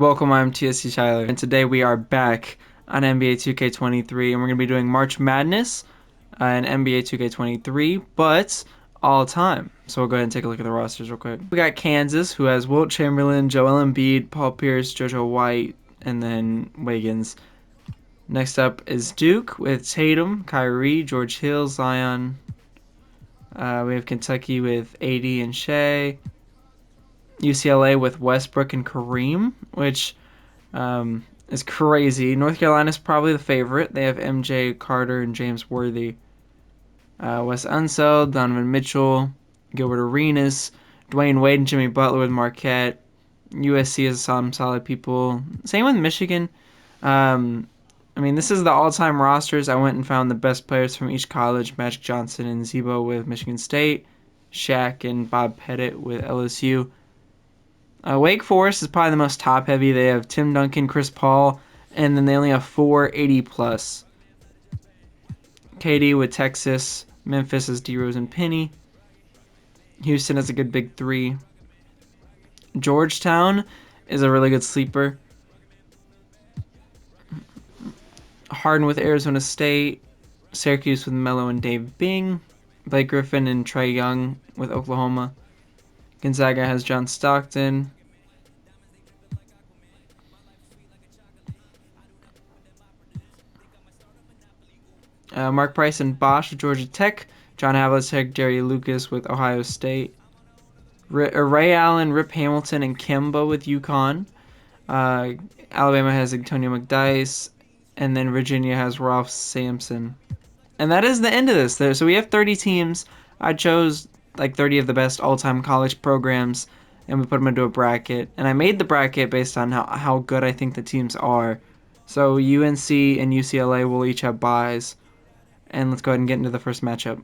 Welcome, I'm TSC Tyler, and today we are back on NBA 2K23, and we're going to be doing March Madness and NBA 2K23, but all time. So we'll go ahead and take a look at the rosters real quick. We got Kansas, who has Wilt Chamberlain, Joel Embiid, Paul Pierce, JoJo White, and then Wiggins. Next up is Duke with Tatum, Kyrie, George Hill, Zion. We have Kentucky with AD and Shea. UCLA with Westbrook and Kareem, which is crazy. North Carolina's probably the favorite. They have MJ, Carter, and James Worthy. Wes Unseld, Donovan Mitchell, Gilbert Arenas, Dwayne Wade, and Jimmy Butler with Marquette. USC has some solid people. Same with Michigan. This is the all-time rosters. I went and found the best players from each college. Magic Johnson and Zebo with Michigan State. Shaq and Bob Pettit with LSU. Wake Forest is probably the most top-heavy. They have Tim Duncan, Chris Paul, and then they only have 480+. KD with Texas. Memphis is D Rose and Penny. Houston has a good big three. Georgetown is a really good sleeper. Harden with Arizona State. Syracuse with Melo and Dave Bing. Blake Griffin and Trae Young with Oklahoma. Gonzaga has John Stockton. Mark Price and Bosch with Georgia Tech. John Havlicek, Jerry Lucas with Ohio State. Ray Allen, Rip Hamilton, and Kemba with UConn. Alabama has Antonio McDyess. And then Virginia has Ralph Sampson. And that is the end of this. So we have 30 teams. I chose like 30 of the best all-time college programs, and we put them into a bracket. And I made the bracket based on how good I think the teams are. So UNC and UCLA will each have buys. And let's go ahead and get into the first matchup.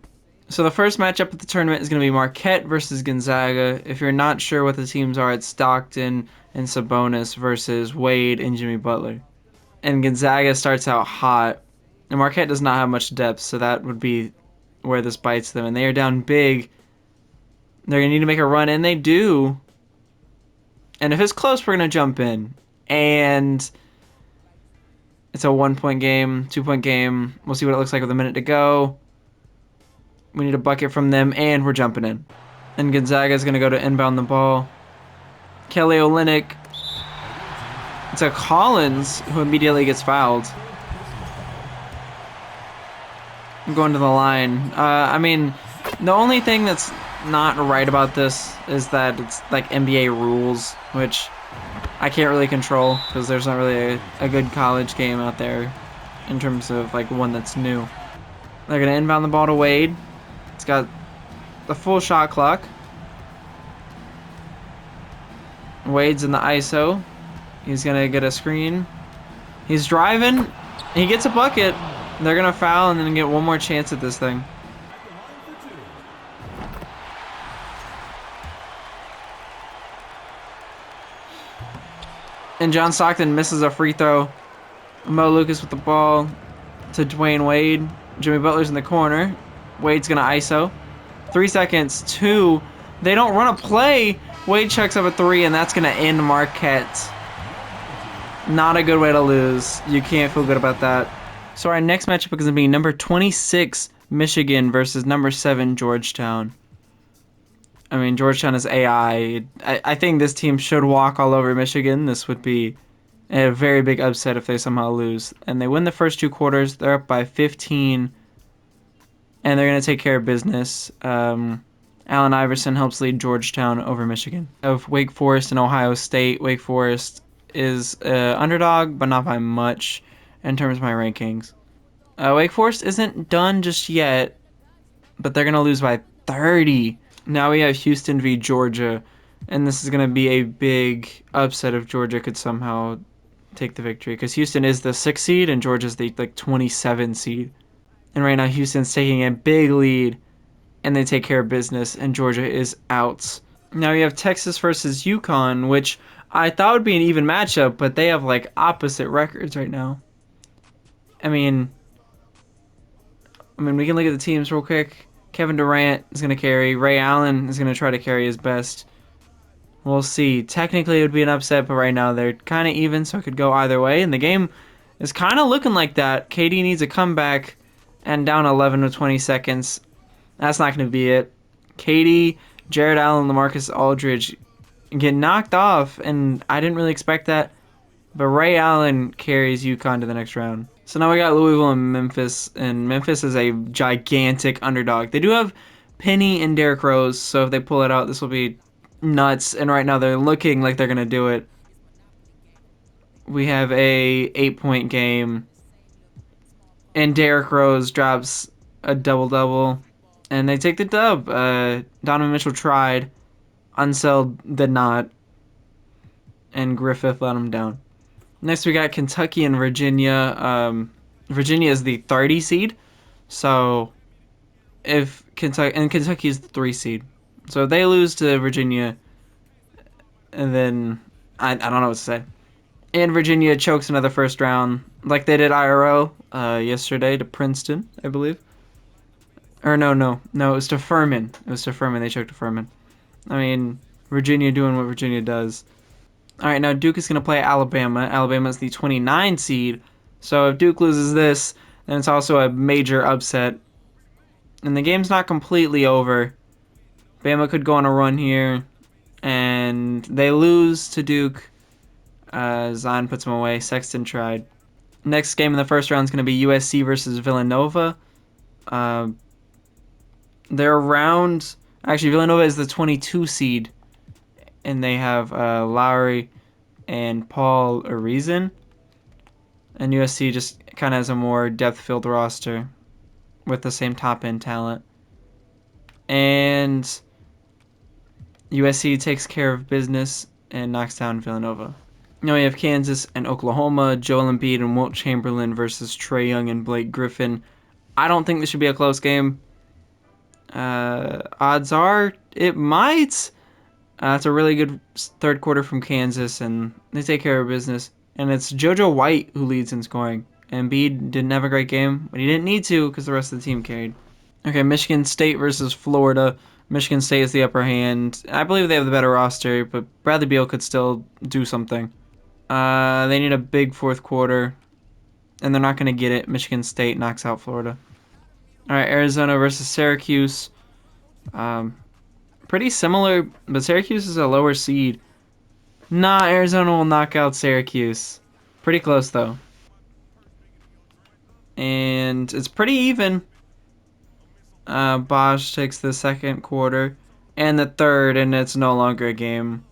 So the first matchup of the tournament is going to be Marquette versus Gonzaga. If you're not sure what the teams are, it's Stockton and Sabonis versus Wade and Jimmy Butler. And Gonzaga starts out hot. And Marquette does not have much depth, so that would be where this bites them. And they are down big. They're going to need to make a run, and they do. And if it's close, we're going to jump in. And it's a 1-point game, 2-point game. We'll see what it looks like with a minute to go. We need a bucket from them, and we're jumping in. And Gonzaga is going to go to inbound the ball. Kelly Olynyk. It's a Collins who immediately gets fouled. I'm going to the line. The only thing that's not right about this is that it's like NBA rules, which I can't really control because there's not really a good college game out there in terms of like one that's new. They're going to inbound the ball to Wade. It's got the full shot clock. Wade's in the ISO. He's going to get a screen. He's driving. He gets a bucket. They're going to foul and then get one more chance at this thing. And John Stockton misses a free throw. Mo Lucas with the ball to Dwayne Wade. Jimmy Butler's in the corner. Wade's going to ISO. 3 seconds. 2. They don't run a play. Wade checks up a 3, and that's going to end Marquette. Not a good way to lose. You can't feel good about that. So our next matchup is going to be number 26, Michigan versus number 7, Georgetown. Georgetown is AI. I think this team should walk all over Michigan. This would be a very big upset if they somehow lose. And they win the first 2 quarters. They're up by 15. And they're going to take care of business. Allen Iverson helps lead Georgetown over Michigan. Of Wake Forest and Ohio State, Wake Forest is underdog, but not by much in terms of my rankings. Wake Forest isn't done just yet, but they're going to lose by 30. Now we have Houston v. Georgia, and this is going to be a big upset if Georgia could somehow take the victory, because Houston is the 6th seed and Georgia's the 27 seed. And right now Houston's taking a big lead, and they take care of business, and Georgia is out. Now you have Texas versus UConn, which I thought would be an even matchup, but they have like opposite records right now. We can look at the teams real quick. Kevin Durant is going to carry. Ray Allen is going to try to carry his best. We'll see. Technically, it would be an upset, but right now they're kind of even, so it could go either way. And the game is kind of looking like that. KD needs a comeback, and down 11 with 20 seconds. That's not going to be it. KD, Jared Allen, LaMarcus Aldridge get knocked off, and I didn't really expect that. But Ray Allen carries UConn to the next round. So now we got Louisville and Memphis is a gigantic underdog. They do have Penny and Derrick Rose, so if they pull it out, this will be nuts. And right now they're looking like they're gonna do it. We have a 8-point game, and Derrick Rose drops a double-double, and they take the dub. Donovan Mitchell tried, Unseld did not, and Griffith let him down. Next, we got Kentucky and Virginia. Virginia is the 30 seed, so if Kentucky is the 3 seed, so if they lose to Virginia, and then I don't know what to say. And Virginia chokes another first round, like they did IRL yesterday to Princeton, I believe. Or no, it was to Furman. They choked to Furman. I mean, Virginia doing what Virginia does. All right, now Duke is going to play Alabama. Alabama is the 29 seed. So if Duke loses this, then it's also a major upset. And the game's not completely over. Bama could go on a run here. And they lose to Duke. Zion puts them away. Sexton tried. Next game in the first round is going to be USC versus Villanova. They're around... Actually, Villanova is the 22 seed. And they have Lowry and Paul Arizin. And USC just kind of has a more depth-filled roster with the same top-end talent. And USC takes care of business and knocks down Villanova. Now we have Kansas and Oklahoma, Joel Embiid and Wilt Chamberlain versus Trae Young and Blake Griffin. I don't think this should be a close game. Odds are it might. It's a really good third quarter from Kansas, and they take care of business. And it's JoJo White who leads in scoring. Embiid didn't have a great game, but he didn't need to because the rest of the team carried. Okay, Michigan State versus Florida. Michigan State is the upper hand. I believe they have the better roster, but Bradley Beal could still do something. They need a big fourth quarter, and they're not going to get it. Michigan State knocks out Florida. All right, Arizona versus Syracuse. Pretty similar, but Syracuse is a lower seed. Nah, Arizona will knock out Syracuse. Pretty close, though. And it's pretty even. Bosch takes the second quarter and the third, and it's no longer a game.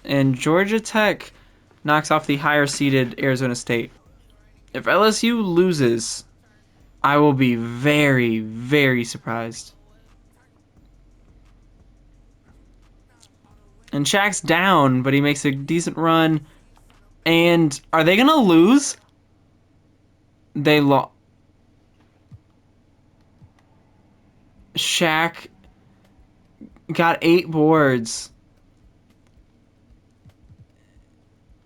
And Georgia Tech knocks off the higher-seeded Arizona State. If LSU loses, I will be very, very surprised. And Shaq's down, but he makes a decent run. And are they going to lose? They lost. Shaq got 8 boards.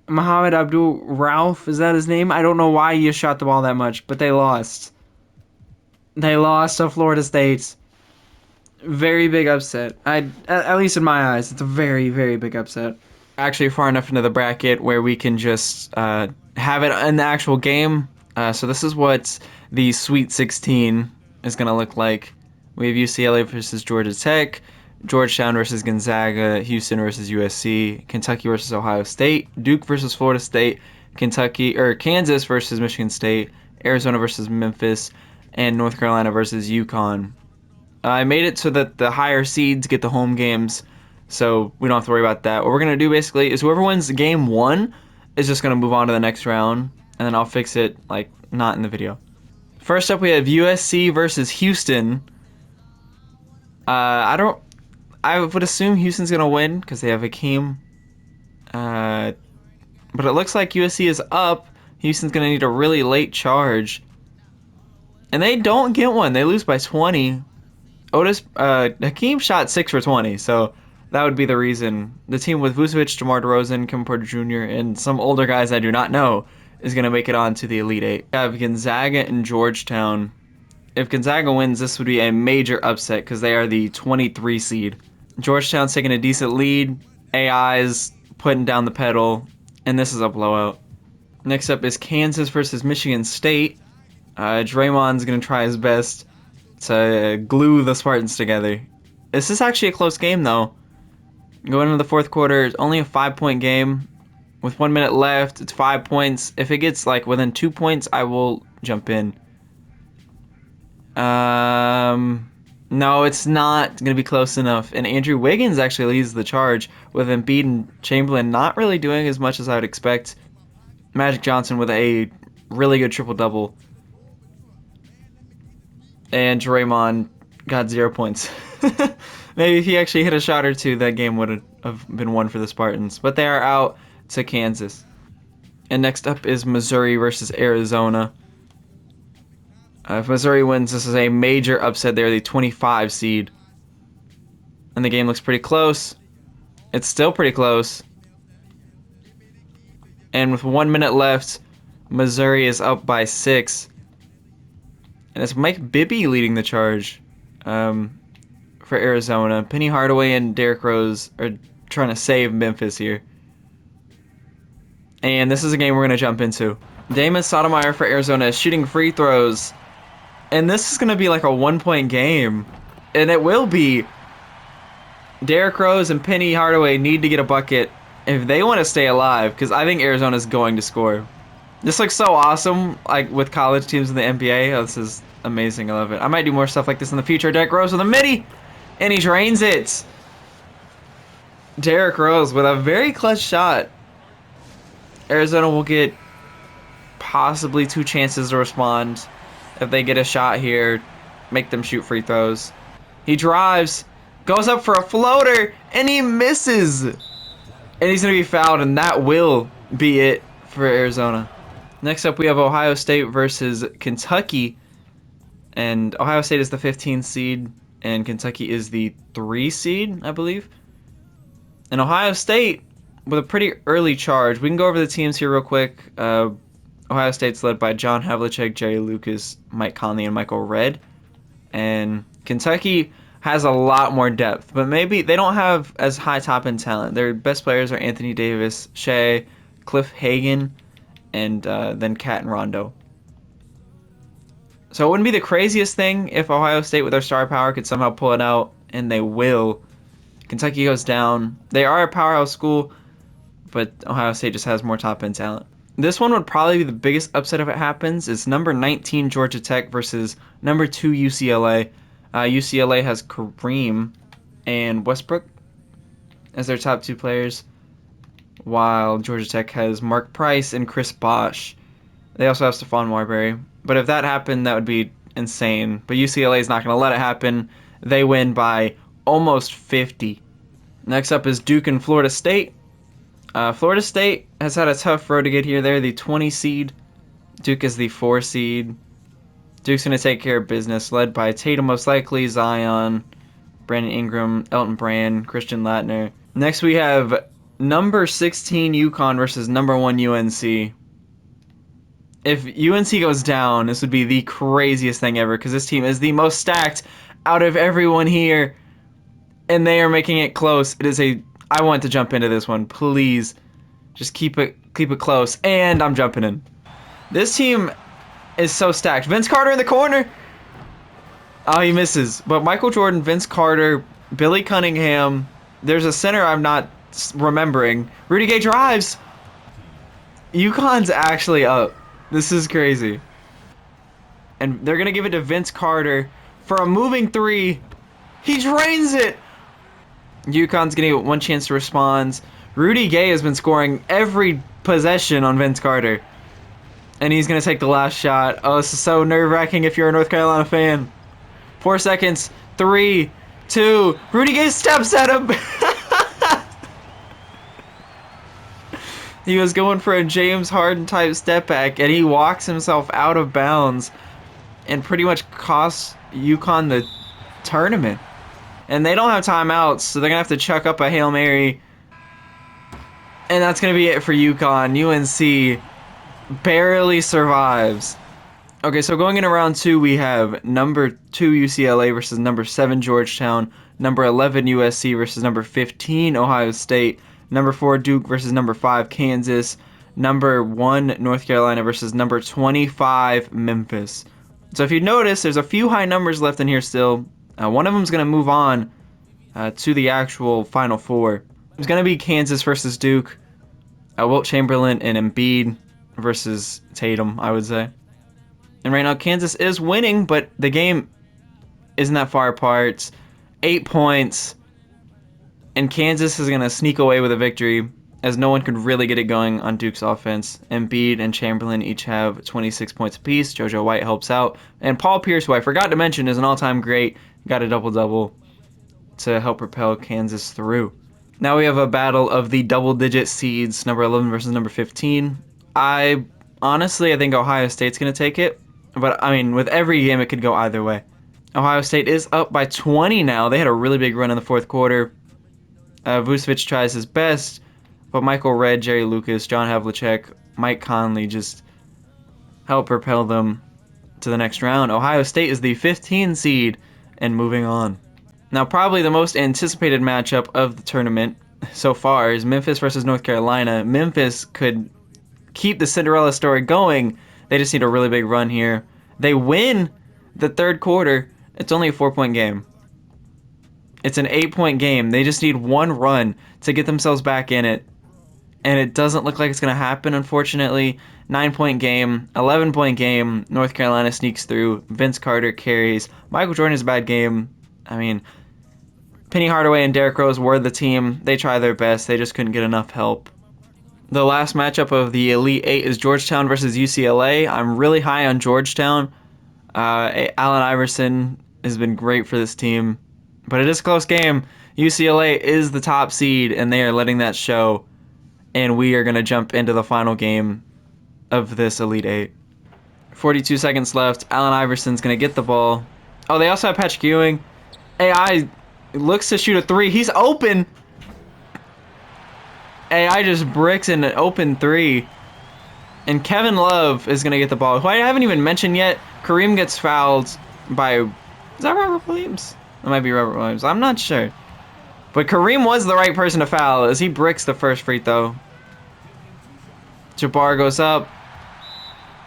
Muhammad Abdul Rauf, is that his name? I don't know why he shot the ball that much, but they lost. They lost to Florida State. Very big upset. At least in my eyes, it's a very, very big upset. Actually, far enough into the bracket where we can just have it in the actual game. So this is what the Sweet 16 is going to look like. We have UCLA versus Georgia Tech, Georgetown versus Gonzaga, Houston versus USC, Kentucky versus Ohio State, Duke versus Florida State, Kansas versus Michigan State, Arizona versus Memphis, and North Carolina versus UConn. I made it so that the higher seeds get the home games, so we don't have to worry about that. What we're going to do basically is whoever wins game 1 is just going to move on to the next round, and then I'll fix it, like, not in the video. First up, we have USC versus Houston. I would assume Houston's going to win because they have Hakeem. But it looks like USC is up. Houston's going to need a really late charge. And they don't get one. They lose by 20. Hakeem shot 6 for 20, so that would be the reason. The team with Vucevic, DeMar DeRozan, Kevin Porter Jr., and some older guys I do not know is going to make it on to the Elite Eight. We have Gonzaga and Georgetown. If Gonzaga wins, this would be a major upset because they are the 23 seed. Georgetown's taking a decent lead, AI's putting down the pedal, and this is a blowout. Next up is Kansas versus Michigan State. Draymond's going to try his best to glue the Spartans together. This is actually a close game, though. Going into the fourth quarter, it's only a 5-point game. With 1 minute left, it's 5 points. If it gets like within 2 points, I will jump in. No, it's not going to be close enough. And Andrew Wiggins actually leads the charge with Embiid and Chamberlain not really doing as much as I would expect. Magic Johnson with a really good triple-double. And Draymond got 0 points. Maybe if he actually hit a shot or two, that game would have been won for the Spartans. But they are out to Kansas. And next up is Missouri versus Arizona. If Missouri wins, this is a major upset. They're the 25 seed. And the game looks pretty close. It's still pretty close. And with 1 minute left, Missouri is up by 6. And it's Mike Bibby leading the charge for Arizona. Penny Hardaway and Derrick Rose are trying to save Memphis here. And this is a game we're going to jump into. Damon Sotomayor for Arizona is shooting free throws. And this is going to be like a 1-point game. And it will be. Derrick Rose and Penny Hardaway need to get a bucket if they want to stay alive, because I think Arizona's going to score. This looks so awesome, like with college teams in the NBA. Oh, this is amazing. I love it. I might do more stuff like this in the future. Derrick Rose with a midi, and he drains it. Derrick Rose with a very clutch shot. Arizona will get possibly 2 chances to respond. If they get a shot here, make them shoot free throws. He drives, goes up for a floater, and he misses. And he's going to be fouled, and that will be it for Arizona. Next up, we have Ohio State versus Kentucky. And Ohio State is the 15th seed, and Kentucky is the 3 seed, I believe. And Ohio State with a pretty early charge. We can go over the teams here real quick. Ohio State's led by John Havlicek, Jerry Lucas, Mike Conley, and Michael Redd. And Kentucky has a lot more depth, but maybe they don't have as high top-end talent. Their best players are Anthony Davis, Shea, Cliff Hagan, and then Cat and Rondo. So it wouldn't be the craziest thing if Ohio State with their star power could somehow pull it out, and they will. Kentucky goes down. They are a powerhouse school, but Ohio State just has more top-end talent. This one would probably be the biggest upset if it happens. It's number 19 Georgia Tech versus number 2 UCLA. UCLA has Kareem and Westbrook as their top 2 players, while Georgia Tech has Mark Price and Chris Bosh. They also have Stephon Marbury. But if that happened, that would be insane. But UCLA is not going to let it happen. They win by almost 50. Next up is Duke and Florida State. Florida State has had a tough road to get here. They're the 20 seed. Duke is the 4 seed. Duke's going to take care of business, led by Tatum most likely, Zion, Brandon Ingram, Elton Brand, Christian Laettner. Next we have number 16 UConn versus number 1 UNC. If UNC goes down, this would be the craziest thing ever, because this team is the most stacked out of everyone here, and they are making it close. It is a... I want to jump into this one. Please, just keep it close. And I'm jumping in. This team is so stacked. Vince Carter in the corner. Oh, he misses. But Michael Jordan, Vince Carter, Billy Cunningham. There's a center I'm not remembering. Rudy Gay drives. UConn's actually up. This is crazy. And they're going to give it to Vince Carter for a moving 3. He drains it. UConn's going to get 1 chance to respond. Rudy Gay has been scoring every possession on Vince Carter. And he's going to take the last shot. Oh, this is so nerve-wracking if you're a North Carolina fan. 4 seconds. 3, 2. Rudy Gay steps at him. He was going for a James Harden type step back, and he walks himself out of bounds and pretty much costs UConn the tournament. And they don't have timeouts, so they're going to have to chuck up a Hail Mary. And that's going to be it for UConn. UNC barely survives. Okay, so going into round 2, we have number 2 UCLA versus number 7 Georgetown, number 11 USC versus number 15 Ohio State, number 4 Duke versus number 5 Kansas, number 1 North Carolina versus number 25 Memphis. So if you notice, there's a few high numbers left in here still. One of them is going to move on to the actual Final Four. It's going to be Kansas versus Duke, Wilt Chamberlain and Embiid versus Tatum, I would say. And right now, Kansas is winning, but the game isn't that far apart. It's 8 points, and Kansas is going to sneak away with a victory, as no one could really get it going on Duke's offense. Embiid and Chamberlain each have 26 points apiece. JoJo White helps out. And Paul Pierce, who I forgot to mention, is an all-time great, got a double-double to help propel Kansas through. Now we have a battle of the double-digit seeds, number 11 versus number 15. Honestly, I think Ohio State's going to take it. But, I mean, with every game, it could go either way. Ohio State is up by 20 now. They had a really big run in the fourth quarter. Vucevic tries his best, but Michael Redd, Jerry Lucas, John Havlicek, Mike Conley just help propel them to the next round. Ohio State is the 15 seed and moving on. Now, probably the most anticipated matchup of the tournament so far is Memphis versus North Carolina. Memphis could keep the Cinderella story going. They just need a really big run here. They win the third quarter. It's only a 4-point game. It's an 8-point game. They just need one run to get themselves back in it. And it doesn't look like it's going to happen, unfortunately. 9-point game, 11-point game. North Carolina sneaks through. Vince Carter carries. Michael Jordan has a bad game. I mean, Penny Hardaway and Derrick Rose were the team. They tried their best. They just couldn't get enough help. The last matchup of the Elite Eight is Georgetown versus UCLA. I'm really high on Georgetown. Allen Iverson has been great for this team, but it is a close game. UCLA is the top seed, and they are letting that show, and we are going to jump into the final game of this Elite Eight. 42 seconds left. Allen Iverson's going to get the ball. Oh, they also have Patrick Ewing. AI looks to shoot a three. He's open. AI just bricks in an open three. And Kevin Love is going to get the ball, who I haven't even mentioned yet. Kareem gets fouled by... Is that Robert Williams? It might be Robert Williams. I'm not sure. But Kareem was the right person to foul as he bricks the first free throw. Jabbar goes up.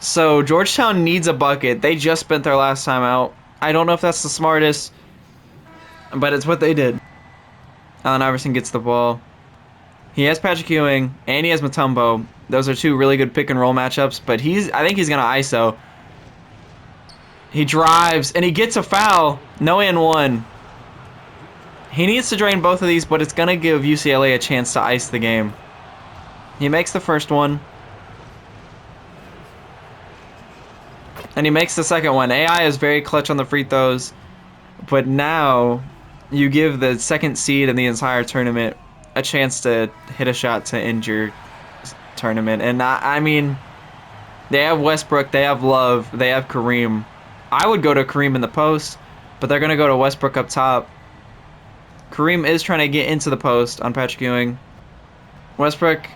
So Georgetown needs a bucket. They just spent their last time out. I don't know if that's the smartest, but it's what they did. Allen Iverson gets the ball. He has Patrick Ewing, and he has Mutombo. Those are two really good pick-and-roll matchups, but I think he's going to ISO. He drives, and he gets a foul. No and one. He needs to drain both of these, but it's going to give UCLA a chance to ice the game. He makes the first one. And he makes the second one. AI is very clutch on the free throws, but now you give the second seed in the entire tournament a chance to hit a shot to end your tournament. And I mean, they have Westbrook, they have Love, they have Kareem. I would go to Kareem in the post, but they're going to go to Westbrook up top. Kareem is trying to get into the post on Patrick Ewing. Westbrook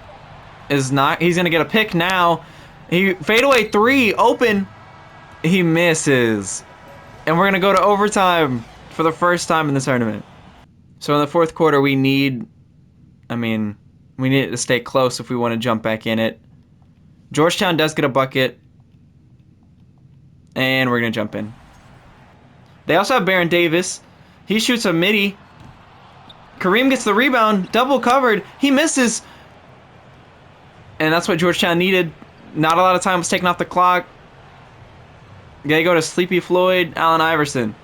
is not. He's going to get a pick now. He fadeaway three, open. He misses. And we're going to go to overtime for the first time in the tournament. So in the fourth quarter, we need it to stay close if we want to jump back in it. Georgetown does get a bucket. And we're going to jump in. They also have Baron Davis. He shoots a midi. Kareem gets the rebound. Double covered. He misses. And that's what Georgetown needed. Not a lot of time was taken off the clock. They go to Sleepy Floyd, Allen Iverson.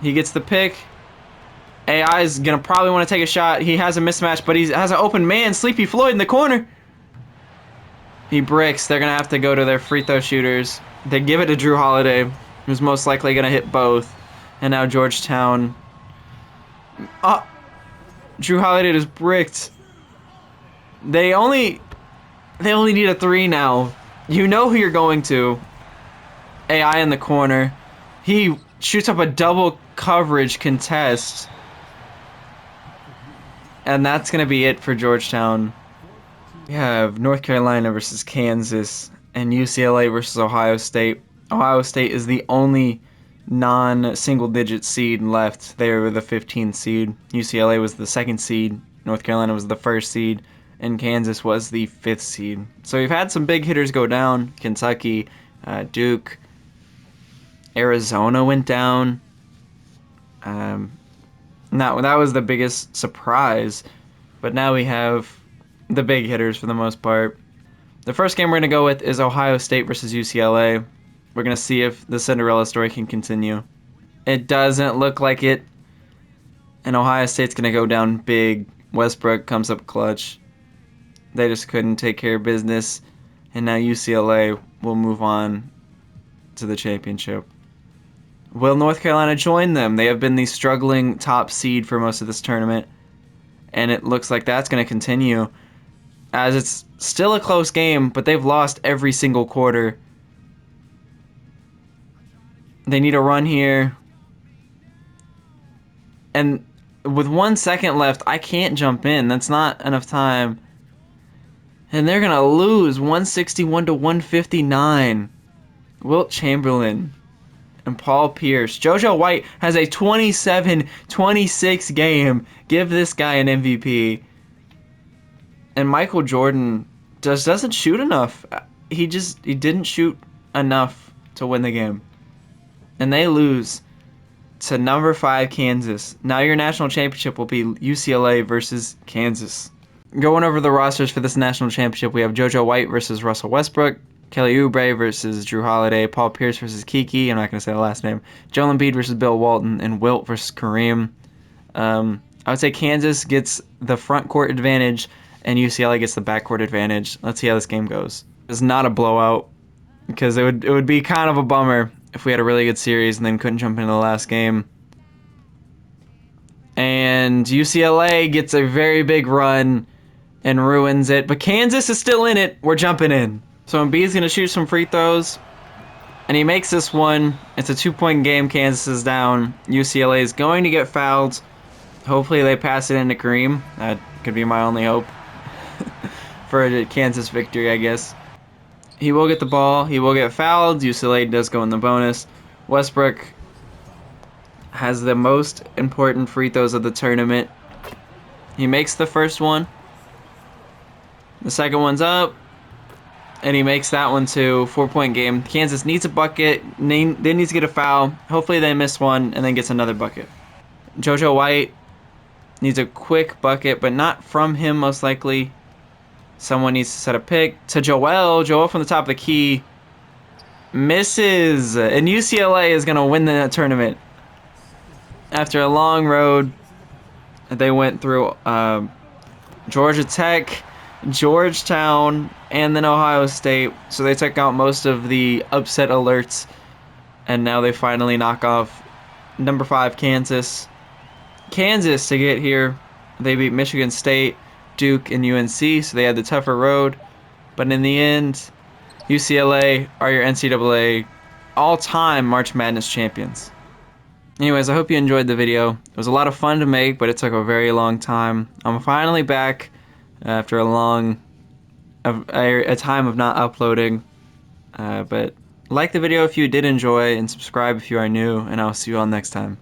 He gets the pick. AI is going to probably want to take a shot. He has a mismatch, but he has an open man. Sleepy Floyd in the corner. He bricks. They're going to have to go to their free throw shooters. They give it to Drew Holiday, who's most likely going to hit both. And now Georgetown. Drew Holiday just bricked. They only need a three now. You know who you're going to. AI in the corner. He shoots up a double coverage contest. And that's going to be it for Georgetown. We have North Carolina versus Kansas and UCLA versus Ohio State. Ohio State is the only non-single-digit seed left. They were the 15th seed. UCLA was the 2nd seed. North Carolina was the 1st seed. And Kansas was the 5th seed. So we've had some big hitters go down. Kentucky, Duke, Arizona went down. That was the biggest surprise. But now we have the big hitters for the most part. The first game we're going to go with is Ohio State versus UCLA. We're going to see if the Cinderella story can continue. It doesn't look like it. And Ohio State's going to go down big. Westbrook comes up clutch. They just couldn't take care of business. And now UCLA will move on to the championship. Will North Carolina join them? They have been the struggling top seed for most of this tournament. And it looks like that's going to continue. As it's still a close game, but they've lost every single quarter. They need a run here. And with 1 second left, I can't jump in. That's not enough time. And they're going to lose 161 to 159. Wilt Chamberlain and Paul Pierce. JoJo White has a 27-26 game. Give this guy an MVP. And Michael Jordan just doesn't shoot enough. He didn't shoot enough to win the game. And they lose to number 5 Kansas. Now your national championship will be UCLA versus Kansas. Going over the rosters for this national championship, we have JoJo White versus Russell Westbrook, Kelly Oubre versus Drew Holiday, Paul Pierce versus Kiki, I'm not going to say the last name, Joel Embiid versus Bill Walton, and Wilt versus Kareem. I would say Kansas gets the front court advantage, and UCLA gets the backcourt advantage. Let's see how this game goes. It's not a blowout, because it would be kind of a bummer if we had a really good series and then couldn't jump into the last game. And UCLA gets a very big run and ruins it. But Kansas is still in it. We're jumping in. So Embiid's going to shoot some free throws. And he makes this one. It's a 2-point game. Kansas is down. UCLA is going to get fouled. Hopefully they pass it into Kareem. That could be my only hope for a Kansas victory, I guess. He will get the ball. He will get fouled. UCLA does go in the bonus. Westbrook has the most important free throws of the tournament. He makes the first one. The second one's up. And he makes that one too. 4-point game. Kansas needs a bucket. They need to get a foul. Hopefully they miss one and then gets another bucket. JoJo White needs a quick bucket, but not from him most likely. Someone needs to set a pick to Joel. Joel from the top of the key. Misses. And UCLA is going to win the tournament. After a long road, they went through Georgia Tech, Georgetown, and then Ohio State. So they took out most of the upset alerts. And now they finally knock off number 5 Kansas. Kansas to get here. They beat Michigan State, Duke, and UNC, so they had the tougher road. But in the end, UCLA are your NCAA all-time March Madness champions. Anyways, I hope you enjoyed the video. It was a lot of fun to make, but it took a very long time. I'm finally back after a time of not uploading. But like the video if you did enjoy, and subscribe if you are new, and I'll see you all next time.